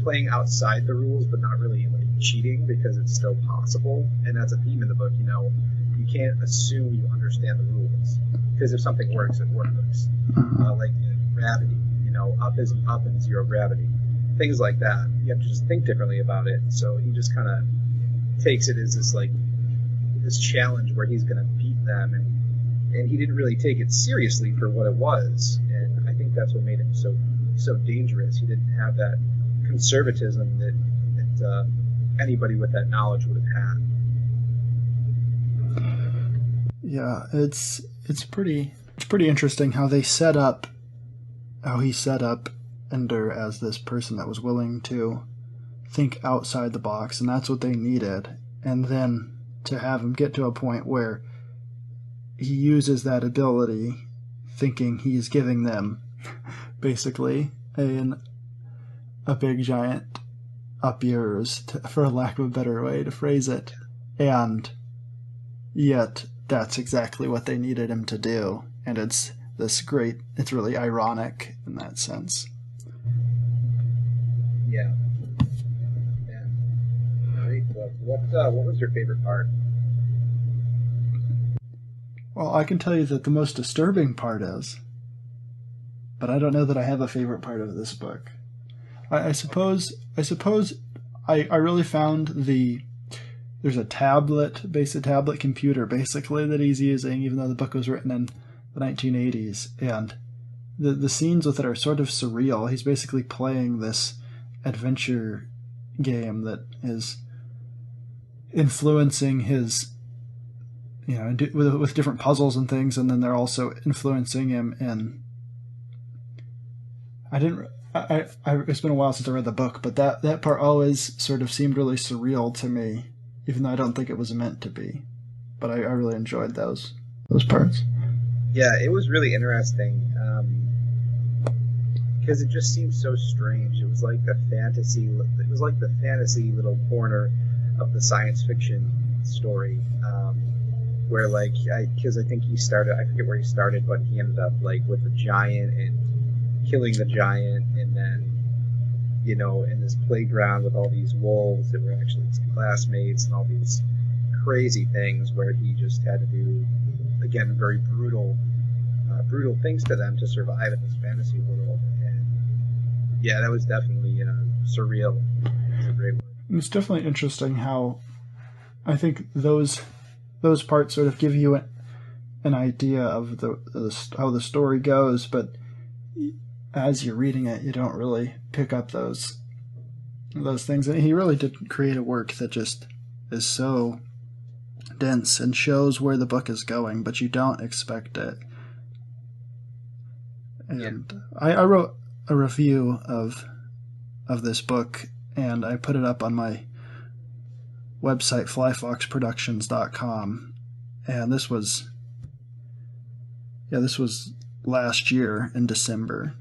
[SPEAKER 4] playing outside the rules, but not really like cheating, because it's still possible. And that's a theme in the book. You can't assume you understand the rules, because if something works, it works. Like gravity, up isn't up in zero gravity. Things like that. You have to just think differently about it. So he just kind of takes it as this challenge where he's going to beat them, and he didn't really take it seriously for what it was. And I think that's what made him so dangerous. He didn't have that conservatism that anybody with that knowledge would have had.
[SPEAKER 3] Yeah, it's pretty interesting how he set up Ender as this person that was willing to think outside the box, and that's what they needed. And then to have him get to a point where he uses that ability, thinking he's giving them basically a big giant up yours, for lack of a better way to phrase it, and yet that's exactly what they needed him to do. And it's really ironic in that sense.
[SPEAKER 4] Yeah. Great. What was your favorite part?
[SPEAKER 3] Well, I can tell you that the most disturbing part is, but I don't know that I have a favorite part of this book. I suppose I really found there's a basic tablet computer basically that he's using, even though the book was written in the 1980s, and the scenes with it are sort of surreal. He's basically playing this adventure game that is influencing his, with different puzzles and things, and then they're also influencing him in. It's been a while since I read the book, but that part always sort of seemed really surreal to me, even though I don't think it was meant to be. But I really enjoyed those parts.
[SPEAKER 4] Yeah, it was really interesting, because it just seemed so strange. It was like the fantasy little corner of the science fiction story, where because I think I forget where he started, but he ended up with the giant and killing the giant, and then in this playground with all these wolves that were actually his classmates, and all these crazy things where he just had to do, again, very brutal things to them to survive in this fantasy world. And yeah, that was definitely surreal. It's a great word.
[SPEAKER 3] It's definitely interesting how I think those parts sort of give you an idea of how the story goes, but as you're reading it, you don't really pick up those things. And he really did create a work that just is so dense and shows where the book is going, but you don't expect it. And yeah. I wrote a review of this book, and I put it up on my website, flyfoxproductions.com, and this was last year in December.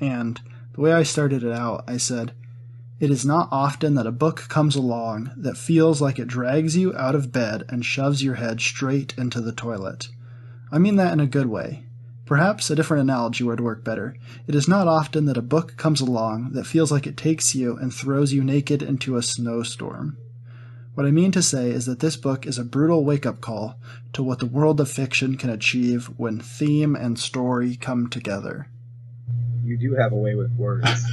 [SPEAKER 3] And the way I started it out, I said, "It is not often that a book comes along that feels like it drags you out of bed and shoves your head straight into the toilet. I mean that in a good way. Perhaps a different analogy would work better. It is not often that a book comes along that feels like it takes you and throws you naked into a snowstorm. What I mean to say is that this book is a brutal wake-up call to what the world of fiction can achieve when theme and story come together.
[SPEAKER 4] You do have a way with words.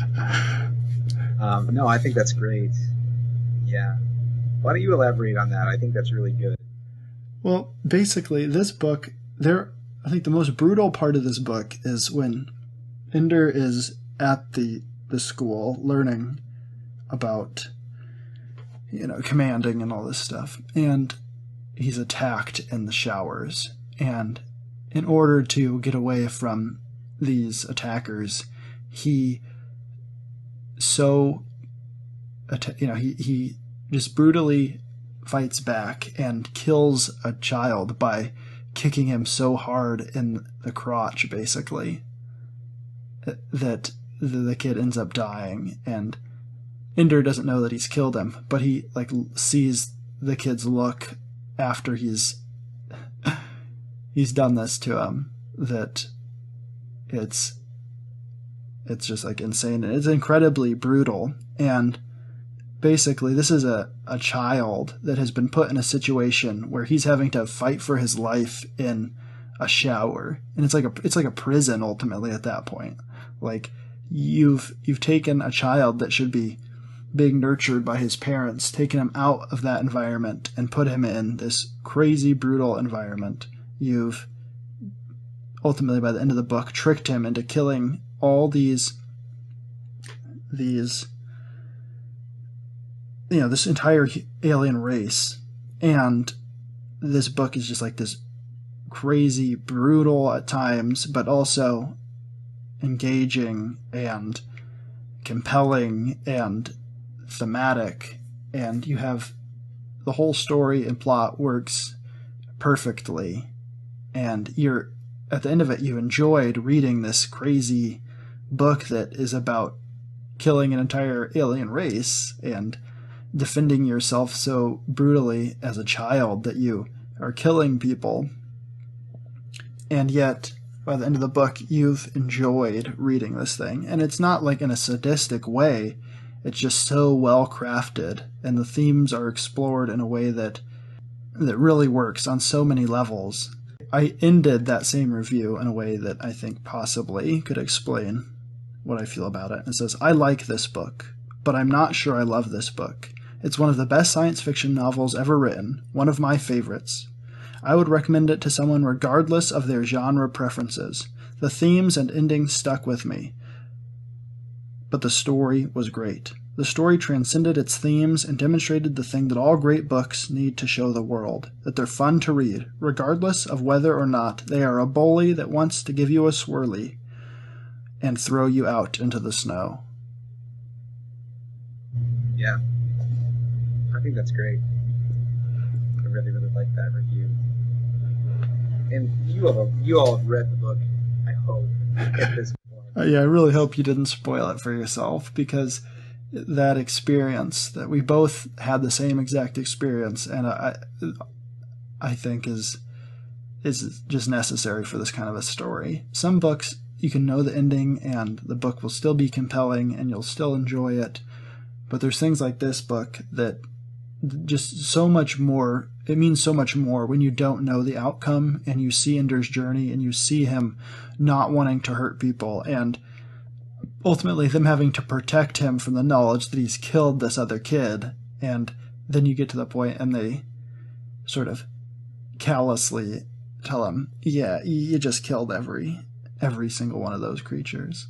[SPEAKER 4] No, I think that's great. Yeah. Why don't you elaborate on that? I think that's really good.
[SPEAKER 3] Well, basically, this book, I think the most brutal part of this book is when Ender is at the school learning about, commanding and all this stuff. And he's attacked in the showers. And in order to get away from these attackers, he just brutally fights back and kills a child by kicking him so hard in the crotch, basically, that the kid ends up dying. And Ender doesn't know that he's killed him, but he sees the kid's look after he's done this to him, that it's just insane. It's incredibly brutal. And basically, this is a child that has been put in a situation where he's having to fight for his life in a shower, and it's like a prison ultimately at that point. You've taken a child that should be being nurtured by his parents, taken him out of that environment and put him in this crazy, brutal environment. You've ultimately, by the end of the book, tricked him into killing all this entire alien race. And this book is just this crazy, brutal at times, but also engaging and compelling and thematic. And you have the whole story and plot works perfectly. And at the end of it, you enjoyed reading this crazy book that is about killing an entire alien race and defending yourself so brutally as a child that you are killing people. And yet, by the end of the book, you've enjoyed reading this thing. And it's not in a sadistic way. It's just so well crafted, and the themes are explored in a way that really works on so many levels. I ended that same review in a way that I think possibly could explain what I feel about it. It says, "I like this book, but I'm not sure I love this book. It's one of the best science fiction novels ever written, one of my favorites. I would recommend it to someone regardless of their genre preferences. The themes and ending stuck with me, but the story was great. The story transcended its themes and demonstrated the thing that all great books need to show the world, that they're fun to read, regardless of whether or not they are a bully that wants to give you a swirly and throw you out into the snow."
[SPEAKER 4] Yeah. I think that's great. I really, really like that review. And you all have read the book, I hope, at this point.
[SPEAKER 3] Yeah, I really hope you didn't spoil it for yourself, because that experience, that we both had the same exact experience, and I think is just necessary for this kind of a story. Some books, you can know the ending and the book will still be compelling and you'll still enjoy it, but there's things like this book that just so much more, it means so much more when you don't know the outcome and you see Ender's journey and you see him not wanting to hurt people, and ultimately them having to protect him from the knowledge that he's killed this other kid. And then you get to the point and they sort of callously tell him, yeah, you just killed every single one of those creatures.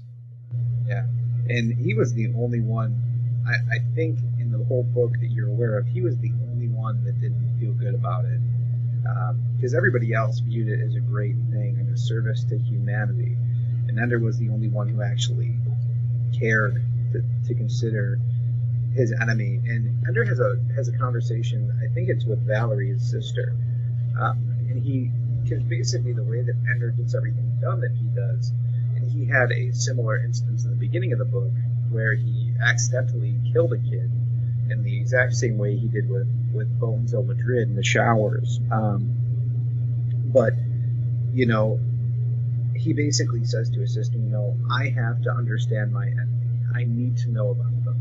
[SPEAKER 4] Yeah, and he was the only one, I think, in the whole book that you're aware of, he was the only one that didn't feel good about it. Because everybody else viewed it as a great thing and a service to humanity. And Ender was the only one who actually cared to consider his enemy. And Ender has a conversation, I think it's with Valerie, his sister. And because basically the way that Ender gets everything done that he does, and he had a similar instance in the beginning of the book where he accidentally killed a kid in the exact same way he did with Bonzo Madrid in the showers. But, he basically says to his sister, I have to understand my enemy. I need to know about them.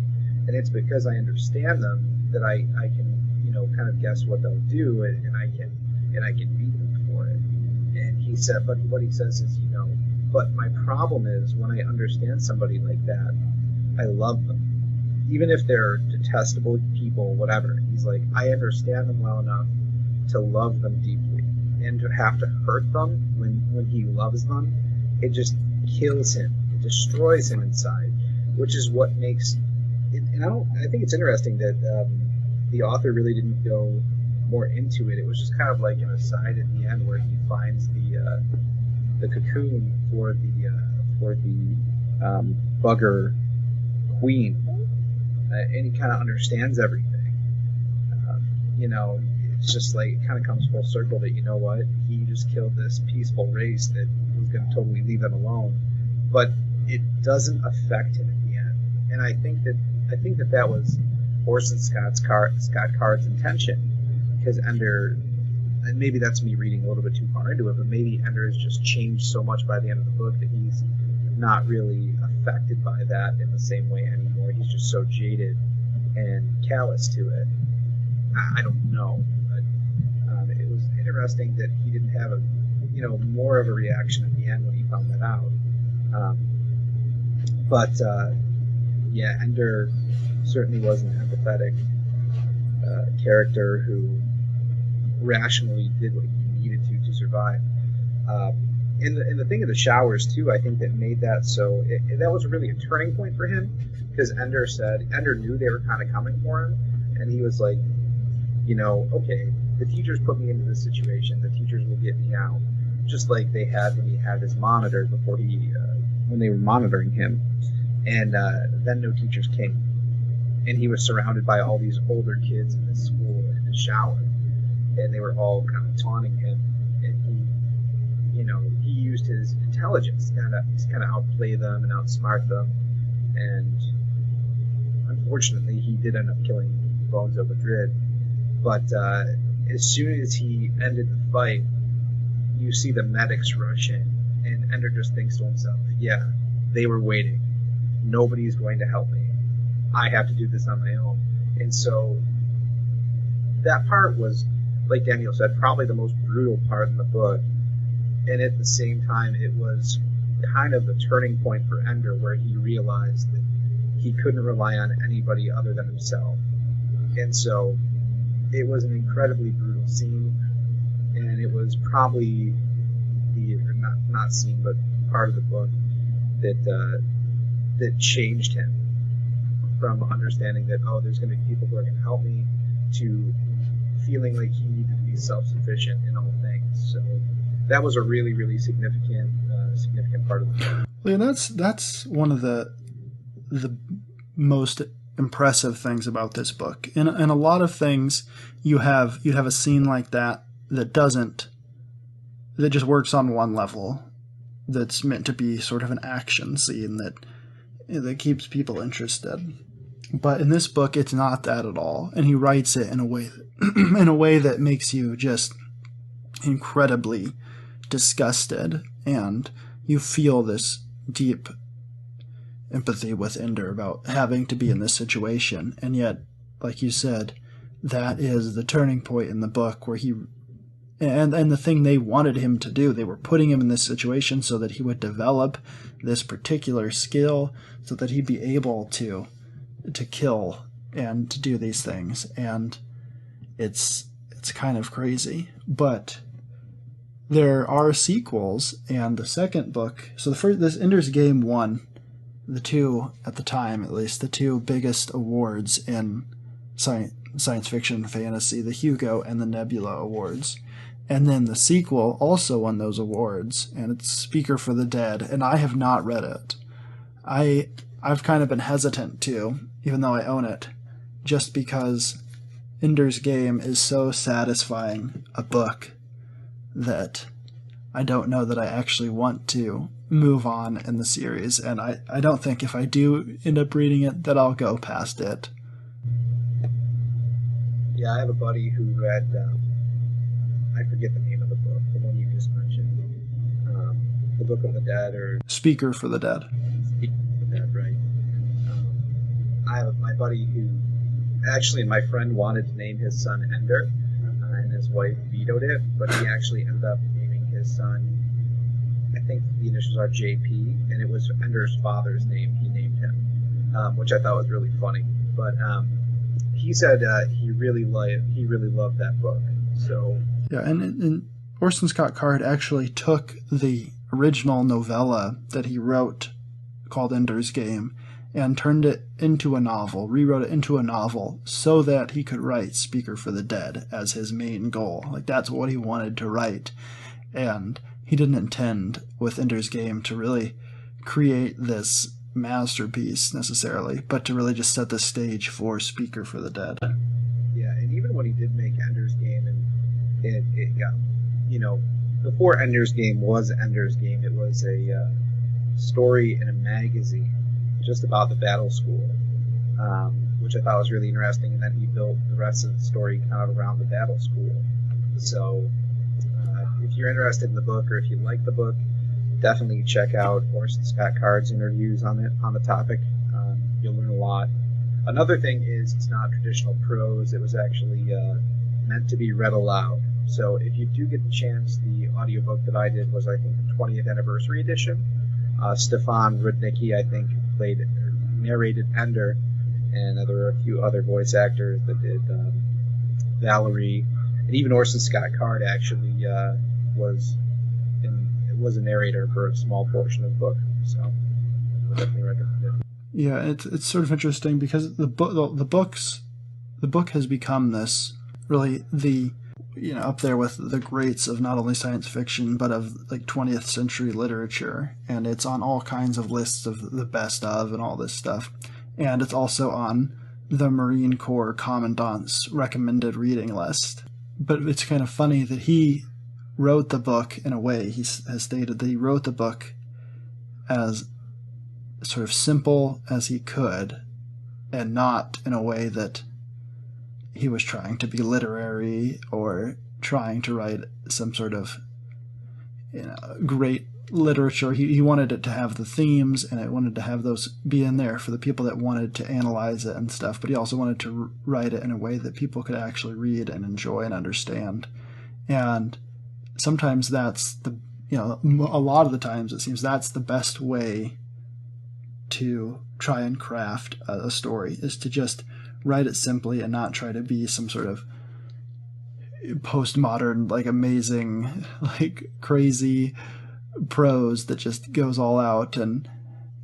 [SPEAKER 4] And it's because I understand them that I can, kind of guess what they'll do, and I can beat them for it. And he said, but what he says is, but my problem is when I understand somebody like that, I love them, even if they're detestable people, whatever. He's like, I understand them well enough to love them deeply, and to have to hurt them when he loves them, it just kills him. It destroys him inside, which is what makes. And I think it's interesting that the author really didn't go more into it. It was just kind of like an aside at the end where he finds the cocoon for the bugger queen, and he kind of understands everything. It's just like it kind of comes full circle that he just killed this peaceful race that was going to totally leave them alone, but it doesn't affect him in the end. And I think that was Orson Scott Card's intention, because Ender, and maybe that's me reading a little bit too far into it, but maybe Ender has just changed so much by the end of the book that he's not really affected by that in the same way anymore. He's just so jaded and callous to it. I don't know, but it was interesting that he didn't have more of a reaction in the end when he found that out. Yeah, Ender certainly was an empathetic character who rationally did what he needed to survive. And the thing of the showers too, I think that made that so. That was really a turning point for him, because Ender knew they were kind of coming for him, and he was like, okay, the teachers put me into this situation. The teachers will get me out, just like they had when he had his monitor before when they were monitoring him. And then no teachers came, and he was surrounded by all these older kids in this school in the shower, and they were all kind of taunting him, and he used his intelligence to kind of outplay them and outsmart them, and unfortunately he did end up killing Bonzo Madrid. But as soon as he ended the fight, you see the medics rush in, and Ender just thinks to himself, yeah, they were waiting. Nobody's going to help me. I have to do this on my own. And so that part was, like Daniel said, probably the most brutal part in the book. And at the same time, it was kind of the turning point for Ender, where he realized that he couldn't rely on anybody other than himself. And so it was an incredibly brutal scene, and it was probably not scene, but part of the book that changed him from understanding that, there's going to be people who are going to help me, to feeling like he needed to be self-sufficient in all things. So that was a really, really significant part of the book.
[SPEAKER 3] Well, and that's one of the most impressive things about this book. In a lot of things, you'd have a scene like that just works on one level, that's meant to be sort of an action scene that keeps people interested. But in this book, it's not that at all, and he writes it in a way that makes you just incredibly disgusted, and you feel this deep empathy with Ender about having to be in this situation. And yet, like you said, that is the turning point in the book where and the thing they wanted him to do. They were putting him in this situation so that he would develop this particular skill, so that he'd be able to kill and to do these things. And it's kind of crazy. But there are sequels, and the second book, so this Ender's Game won the two, at the time at least, the two biggest awards in science fiction and fantasy, the Hugo and the Nebula Awards. And then the sequel also won those awards, and it's Speaker for the Dead, and I have not read it. I've kind of been hesitant to, even though I own it, just because Ender's Game is so satisfying a book that I don't know that I actually want to move on in the series, and I don't think if I do end up reading it that I'll go past it.
[SPEAKER 4] Yeah, I have a buddy who read, I forget the name of the book, the one you just mentioned, The Book of the Dead, or
[SPEAKER 3] Speaker for the Dead.
[SPEAKER 4] Speaker for the Dead, right. I have my buddy who Actually, my friend wanted to name his son Ender, and his wife vetoed it, but he actually ended up naming his son, I think the initials are JP, and it was Ender's father's name he named him, which I thought was really funny. But he said he really loved that book. So
[SPEAKER 3] yeah, and Orson Scott Card actually took the original novella that he wrote called Ender's Game and turned it into a novel, rewrote it into a novel so that he could write Speaker for the Dead as his main goal. Like, that's what he wanted to write. And he didn't intend with Ender's Game to really create this masterpiece necessarily, but to really just set the stage for Speaker for the Dead.
[SPEAKER 4] Yeah, and even when he did make Ender's Game, and it got, before Ender's Game was Ender's Game, it was a story in a magazine just about the battle school, which I thought was really interesting, and then he built the rest of the story kind of around the battle school. So if you're interested in the book, or if you like the book, definitely check out Orson Scott Card's interviews on the topic. You'll learn a lot. Another thing is it's not traditional prose. It was actually meant to be read aloud. So if you do get the chance, the audiobook that I did was, I think, the 20th anniversary edition. Stefan Rudnicki, I think, narrated Ender, and there were a few other voice actors that did Valerie, and even Orson Scott Card actually was a narrator for a small portion of the book. So I would definitely recommend it.
[SPEAKER 3] Yeah, it's sort of interesting because the book has become this really up there with the greats of not only science fiction but of like 20th century literature, and it's on all kinds of lists of the best of and all this stuff, and it's also on the Marine Corps Commandant's recommended reading list. But it's kind of funny that he wrote the book in a way, he has stated that he wrote the book as sort of simple as he could, and not in a way that he was trying to be literary or trying to write some sort of great literature. He wanted it to have the themes, and it wanted to have those be in there for the people that wanted to analyze it and stuff, but he also wanted to write it in a way that people could actually read and enjoy and understand. And sometimes that's a lot of the times it seems that's the best way to try and craft a story, is to just write it simply and not try to be some sort of postmodern, like amazing, like crazy prose that just goes all out and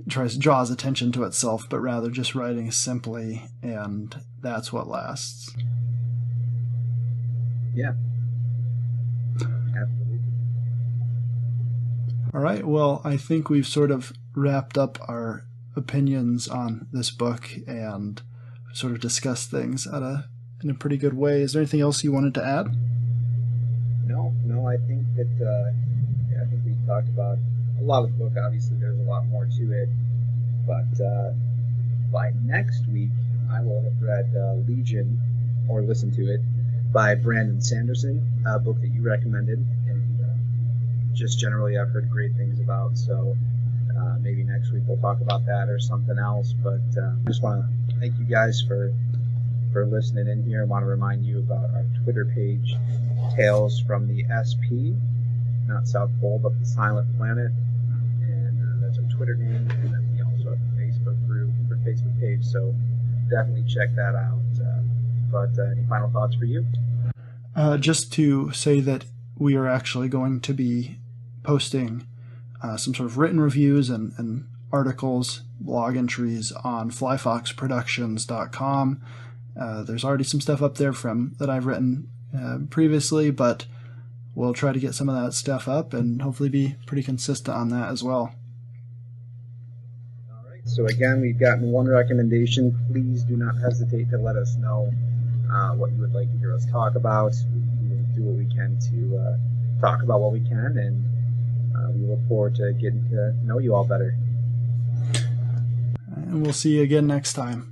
[SPEAKER 3] draws attention to itself, but rather just writing simply, and that's what lasts.
[SPEAKER 4] Yeah. Absolutely.
[SPEAKER 3] All right, well, I think we've sort of wrapped up our opinions on this book and sort of discussed things in a pretty good way. Is there anything else you wanted to add? No, I think that I think we talked about a lot of the book. Obviously, there's a lot more to it, but by next week, I will have read Legion, or listened to it, by Brandon Sanderson, a book that you recommended, and just generally I've heard great things about. So maybe next week we'll talk about that or something else. But I just want to thank you guys for listening in here. I want to remind you about our Twitter page, Tales from the SP, not South Pole, but the Silent Planet, and that's our Twitter name. And then we also have a Facebook group or Facebook page, so definitely check that out. But any final thoughts for you? Just to say that we are actually going to be posting some sort of written reviews and articles, blog entries on flyfoxproductions.com. There's already some stuff up there that I've written previously, but we'll try to get some of that stuff up and hopefully be pretty consistent on that as well.
[SPEAKER 4] All right. So again, we've gotten one recommendation. Please do not hesitate to let us know what you would like to hear us talk about. We will do what we can to talk about what we can, and we look forward to getting to know you all better.
[SPEAKER 3] And we'll see you again next time.